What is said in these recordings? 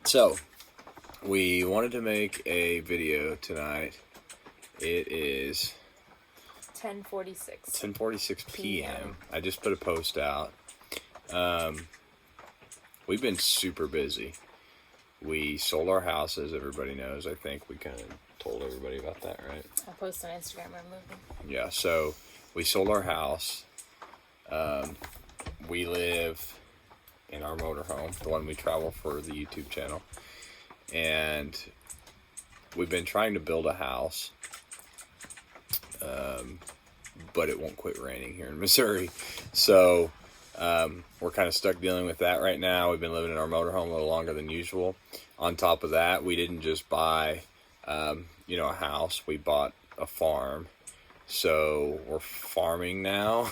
So, we wanted to make a video tonight. It is 10:46 p.m. I just put a post out. We've been super busy. We sold our house, as everybody knows. I think we kind of told everybody about that, right? I posted on Instagram or movie. Yeah, so we sold our house. We live in our motorhome, the one we travel for the YouTube channel. And we've been trying to build a house, but it won't quit raining here in Missouri. So we're kind of stuck dealing with that right now. We've been living in our motorhome a little longer than usual. On top of that, we didn't just buy, a house. We bought a farm. So we're farming now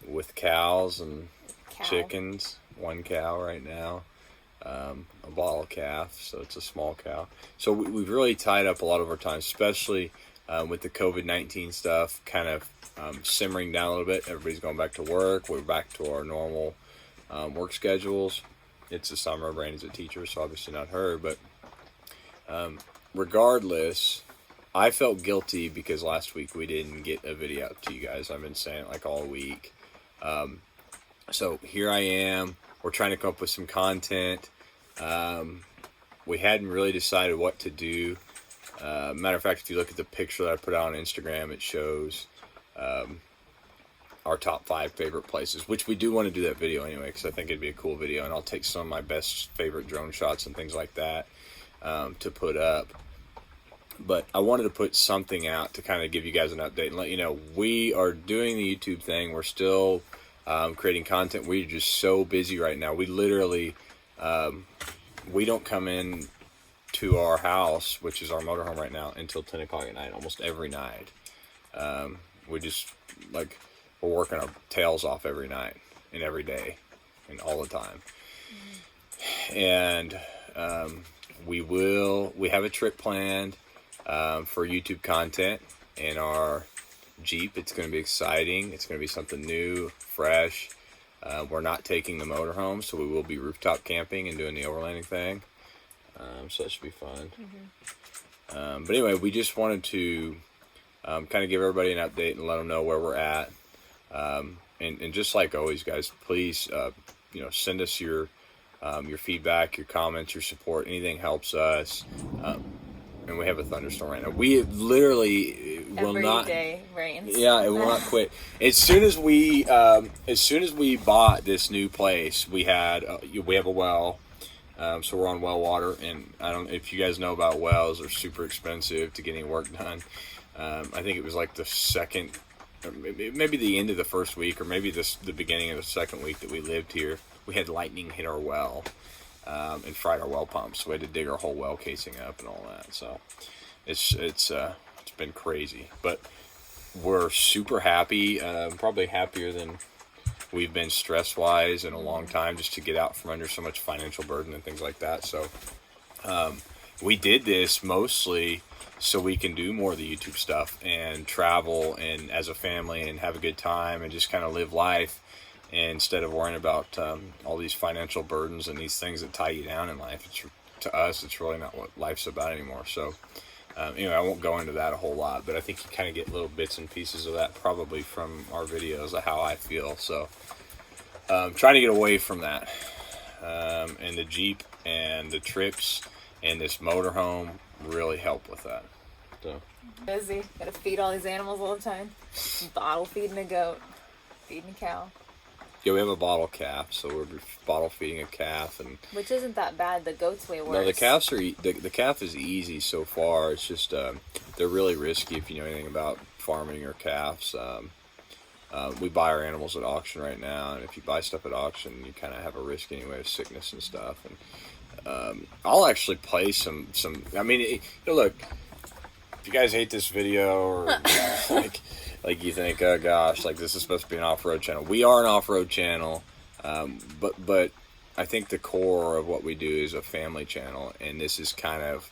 with cows and chickens. One cow right now, a bottle calf, so it's a small cow. So we've really tied up a lot of our time, especially with the COVID-19 stuff kind of simmering down a little bit. Everybody's going back to work. We're back to our normal work schedules. It's the summer. Brandon's a teacher, so obviously not her. But regardless, I felt guilty because last week we didn't get a video out to you guys. I've been saying it like all week. So here I am. We're trying to come up with some content. We hadn't really decided what to do. Matter of fact, if you look at the picture that I put out on Instagram, it shows our top 5 favorite places, which we do want to do that video anyway, because I think it'd be a cool video, and I'll take some of my best favorite drone shots and things like that to put up. But I wanted to put something out to kind of give you guys an update and let you know we are doing the YouTube thing. We're still creating content. We're just so busy right now. We literally, we don't come in to our house, which is our motorhome right now, until 10 o'clock at night, almost every night. We just, we're working our tails off every night and every day and all the time. And we have a trip planned for YouTube content in our Jeep. It's going to be exciting. It's going to be something new, fresh. We're not taking the motorhome, so we will be rooftop camping and doing the overlanding thing. So that should be fun. But anyway, we just wanted to kind of give everybody an update and let them know where we're at. And just like always, guys, please, send us your feedback, your comments, your support. Anything helps us. And we have a thunderstorm right now. We literally will not. Every day rains. Yeah, it will not quit. As soon as we bought this new place, we have a well, so we're on well water. And I don't know if you guys know about wells; they're super expensive to get any work done. I think it was like the second, or maybe the end of the first week, or maybe the beginning of the second week that we lived here. We had lightning hit our well. And fried our well pumps. So we had to dig our whole well casing up and all that. So it's been crazy, but we're super happy. Probably happier than we've been stress wise in a long time, just to get out from under so much financial burden and things like that. So we did this mostly so we can do more of the YouTube stuff and travel and as a family and have a good time and just kind of live life. Instead of worrying about all these financial burdens and these things that tie you down in life, to us, it's really not what life's about anymore. So, I won't go into that a whole lot, but I think you kind of get little bits and pieces of that probably from our videos of how I feel. So, trying to get away from that. And the Jeep and the trips and this motorhome really help with that. So Busy. Gotta feed all these animals all the time. Bottle feeding a goat. Feeding a cow. Yeah, we have a bottle calf, so we're bottle feeding a calf, which isn't that bad. The goat's way worse. No, the calves are the calf is easy so far. It's just they're really risky if you know anything about farming or calves. We buy our animals at auction right now, and if you buy stuff at auction, you kind of have a risk anyway of sickness and stuff. And I'll actually play some. I mean, look, if you guys hate this video or like you think, oh gosh, like this is supposed to be an off-road channel. We are an off-road channel, but I think the core of what we do is a family channel, and this is kind of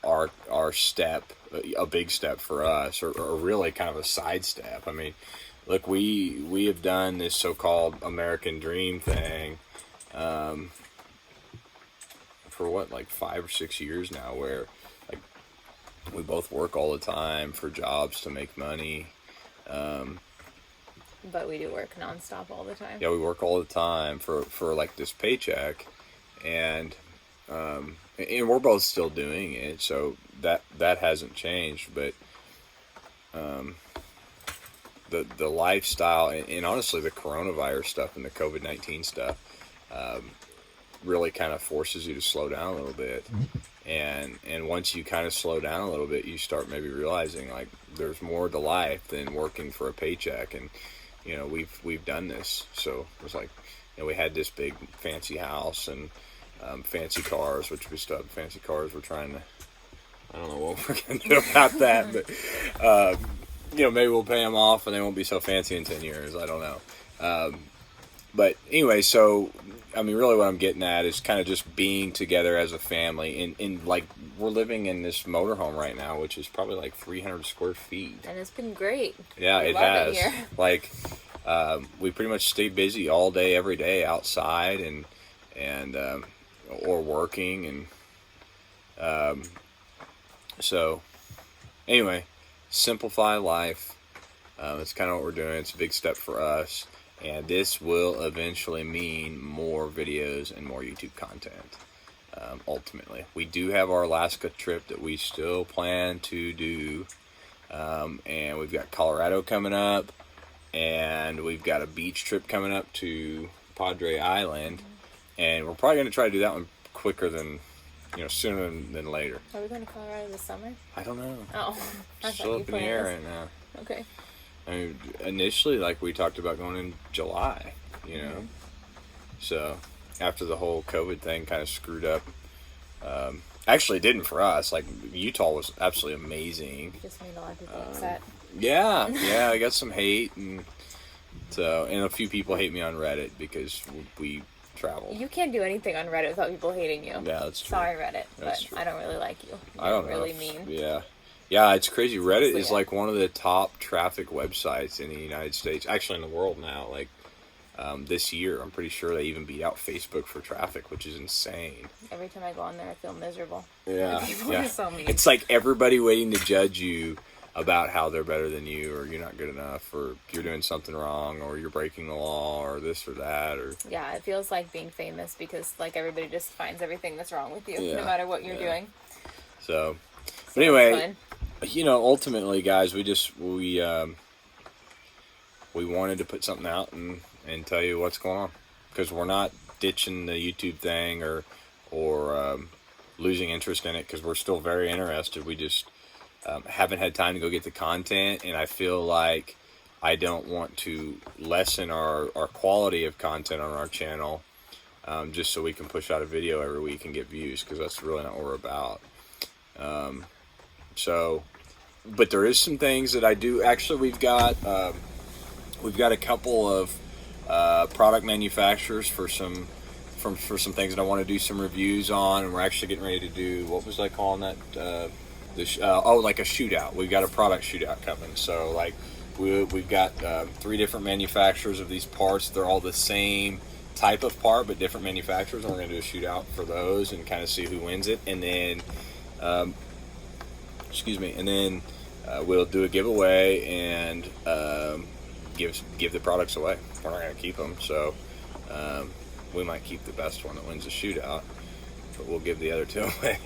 our step, a big step for us, or really kind of a side step. I mean, look, we have done this so-called American dream thing, for what, like 5 or 6 years now, where like we both work all the time for jobs to make money. But we do work nonstop all the time. Yeah, we work all the time for like this paycheck, and we're both still doing it, so that hasn't changed. But the lifestyle and honestly the coronavirus stuff and the COVID-19 stuff really kind of forces you to slow down a little bit. And once you kind of slow down a little bit, you start maybe realizing like there's more to life than working for a paycheck. And you know, we've done this, so it was like, you know, we had this big fancy house and fancy cars, which we still have fancy cars. We're trying to, I don't know what we're gonna do about that, but you know, maybe we'll pay them off and they won't be so fancy in 10 years. I don't know. But anyway, so I mean, really what I'm getting at is kind of just being together as a family. And like, we're living in this motorhome right now, which is probably like 300 square feet. And it's been great. Yeah, it has. Here. Like, we pretty much stay busy all day, every day outside and or working. And so anyway, simplify life. That's kind of what we're doing. It's a big step for us. And this will eventually mean more videos and more YouTube content, ultimately. We do have our Alaska trip that we still plan to do. And we've got Colorado coming up. And we've got a beach trip coming up to Padre Island. And we're probably going to try to do that one quicker than, you know, sooner than later. Are we going to Colorado this summer? I don't know. Oh, it's still up in the air right now. Okay. I mean, initially, like, we talked about going in July, you know. Mm-hmm. So, after the whole COVID thing kind of screwed up, actually it didn't for us. Like, Utah was absolutely amazing. Just made a lot of people upset. Yeah, I got some hate, and a few people hate me on Reddit because we traveled. You can't do anything on Reddit without people hating you. Yeah, that's true. Sorry, Reddit, that's but true. I don't really like you. I don't really know. Mean. Yeah, it's crazy. Reddit is like one of the top traffic websites in the United States, actually in the world now. Like, this year, I'm pretty sure they even beat out Facebook for traffic, which is insane. Every time I go on there, I feel miserable. Yeah, People are so mean. It's like everybody waiting to judge you about how they're better than you, or you're not good enough, or you're doing something wrong, or you're breaking the law, or this or that, or yeah, it feels like being famous because like everybody just finds everything that's wrong with you, no matter what you're doing. So but anyway, you know, ultimately, guys, we wanted to put something out and tell you what's going on, because we're not ditching the YouTube thing or losing interest in it, because we're still very interested. We just haven't had time to go get the content, and I feel like I don't want to lessen our quality of content on our channel just so we can push out a video every week and get views, because that's really not what we're about. But there is some things that I do. Actually, we've got a couple of product manufacturers for some things that I want to do some reviews on, and we're actually getting ready to do, what was I calling that? Like a shootout. We've got a product shootout coming. So like we've got 3 different manufacturers of these parts. They're all the same type of part, but different manufacturers. And we're going to do a shootout for those and kind of see who wins it. And then, we'll do a giveaway and give the products away. We're not going to keep them, so we might keep the best one that wins the shootout, but we'll give the other 2 away.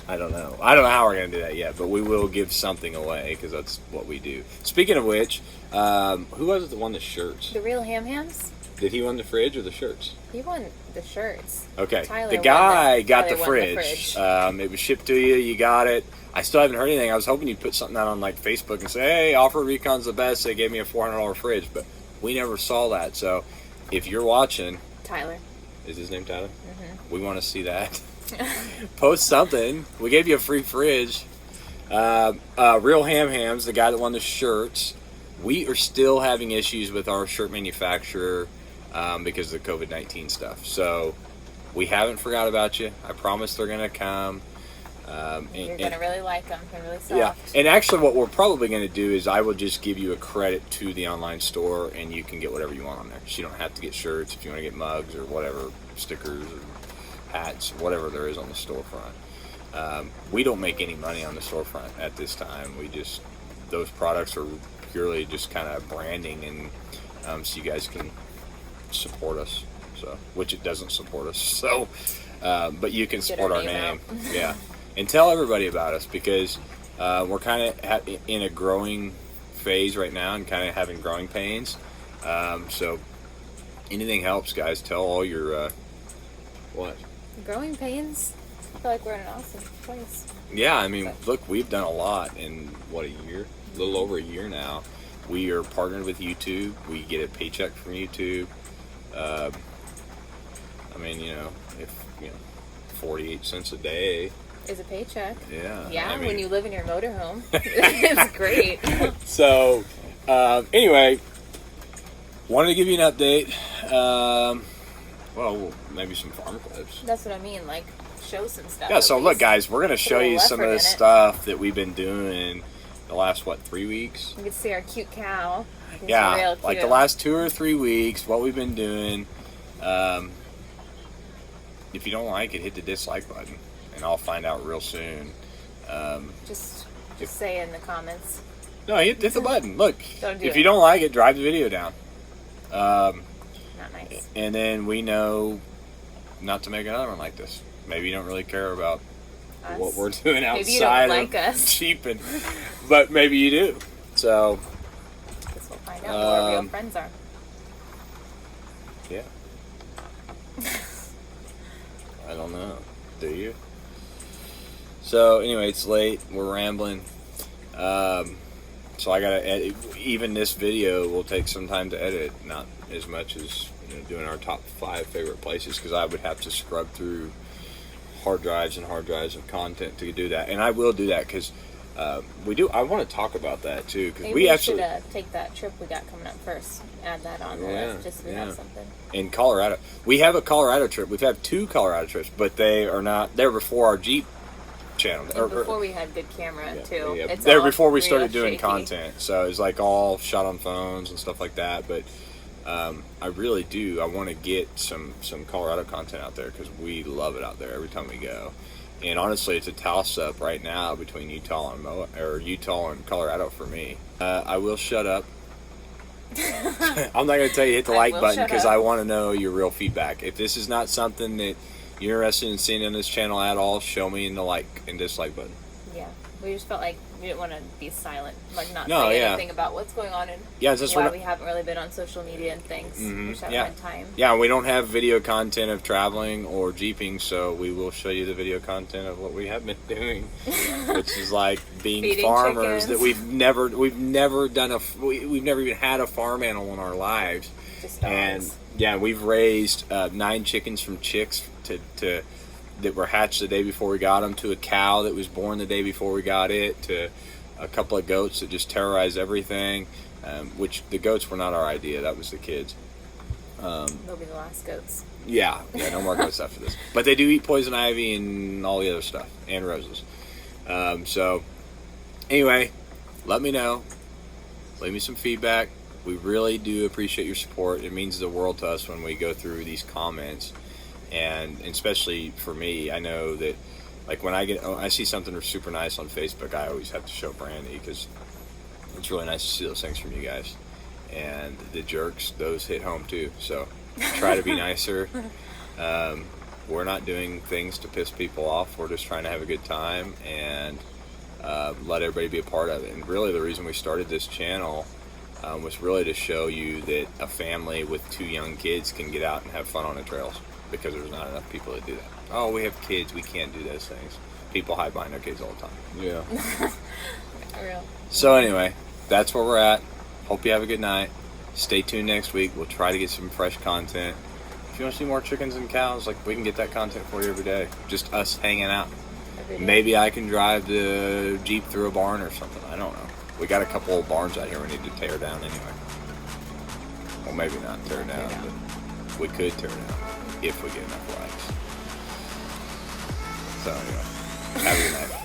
I don't know how we're going to do that yet, but we will give something away, because that's what we do. Speaking of which, who was it that won the shirts? The Real Ham Hams? Did he win the fridge or the shirts? He won the shirts. Okay. Tyler the guy got the fridge. It was shipped to you. You got it. I still haven't heard anything. I was hoping you'd put something out on like Facebook and say, hey, Off Road Recon's the best. They gave me a $400 fridge, but we never saw that. So if you're watching, Tyler. Is his name Tyler? Mm-hmm. We want to see that. Post something. We gave you a free fridge. Real Ham Hams, the guy that won the shirts. We are still having issues with our shirt manufacturer because of the COVID-19 stuff. So we haven't forgot about you. I promise they're going to come. You're gonna really like them. They're really soft. Yeah, and actually, what we're probably going to do is I will just give you a credit to the online store, and you can get whatever you want on there. So you don't have to get shirts if you want to get mugs or whatever, stickers or hats, whatever there is on the storefront. We don't make any money on the storefront at this time. Those products are purely just kind of branding, and so you guys can support us. So, which it doesn't support us. So, but you can support our name. Yeah. And tell everybody about us, because we're kind of in a growing phase right now and kind of having growing pains. So anything helps, guys. Tell all your what? Growing pains? I feel like we're in an awesome place. Yeah, I mean, look, we've done a lot in, what, a year? A little over a year now. We are partnered with YouTube. We get a paycheck from YouTube. I mean, if 48 cents a day is a paycheck. Yeah. Yeah, I mean, when you live in your motorhome. It's great. So, anyway, wanted to give you an update. Well, maybe some farm clips. That's what I mean, like, show some stuff. Yeah, so look, guys, we're going to show you some of the effort in it. stuff that we've been doing the last, 3 weeks? You can see our cute cow. It's Yeah, real like cute. the last 2 or 3 weeks, what we've been doing. If you don't like it, hit the dislike button, and I'll find out real soon. Just say in the comments. No, hit the button. Look, Don't do if it. you don't like it, drive the video down. Not nice. And then we know not to make another one like this. Maybe you don't really care about Us. what we're doing outside Maybe you don't of like us. cheaping, but maybe you do. So, Guess we'll find out who our real friends are. yeah. I don't know. Do you? So anyway, it's late. We're rambling. So I gotta edit. Even this video will take some time to edit. Not as much as doing our top 5 favorite places, because I would have to scrub through hard drives and hard drives of content to do that. And I will do that because we do. I want to talk about that too, because Maybe we actually should take that trip we got coming up first. Add that on the list just so we have something. In Colorado. We have a Colorado trip. We've had 2 Colorado trips, but they are not. They're before our Jeep channel. And before we had good camera too. Yeah. It's They're all before we real started doing shaky. content. So it's like all shot on phones and stuff like that. But I really do. I want to get some Colorado content out there, because we love it out there every time we go. And honestly, it's a toss-up right now between Utah and Colorado for me. I will shut up. I'm not going to tell you hit the like button, because I want to know your real feedback. If this is not something that you're interested in seeing on this channel at all, show me in the like and dislike button. Yeah, we just felt like we didn't want to be silent, like not No, say yeah. anything about what's going on and Yeah, why we haven't really been on social media and things. We just haven't had time. Yeah, we don't have video content of traveling or jeeping, so we will show you the video content of what we have been doing, which is like being Feeding farmers chickens. that we've never even had a farm animal in our lives. Just dogs. And yeah, we've raised 9 chickens from chicks to that were hatched the day before we got them, to a cow that was born the day before we got it, to a couple of goats that just terrorized everything, which the goats were not our idea. That was the kids. They'll be the last goats. Yeah, no more goats after this. But they do eat poison ivy and all the other stuff, and roses. So, anyway, let me know. Leave me some feedback. We really do appreciate your support. It means the world to us when we go through these comments. And especially for me, I know that, like, when I see something super nice on Facebook, I always have to show Brandy, because it's really nice to see those things from you guys. And the jerks, those hit home too. So try to be nicer. We're not doing things to piss people off. We're just trying to have a good time and let everybody be a part of it. And really, the reason we started this channel was really to show you that a family with 2 young kids can get out and have fun on the trails, because there's not enough people that do that. Oh, we have kids, we can't do those things. People hide behind their kids all the time. Yeah. Real. So anyway, that's where we're at. Hope you have a good night. Stay tuned next week. We'll try to get some fresh content. If you want to see more chickens and cows, like, we can get that content for you every day. Just us hanging out. Maybe I can drive the Jeep through a barn or something. I don't know. We got a couple old barns out here we need to tear down anyway. Well, maybe not tear down, but we could tear down if we get enough likes. So anyway, Have a good night.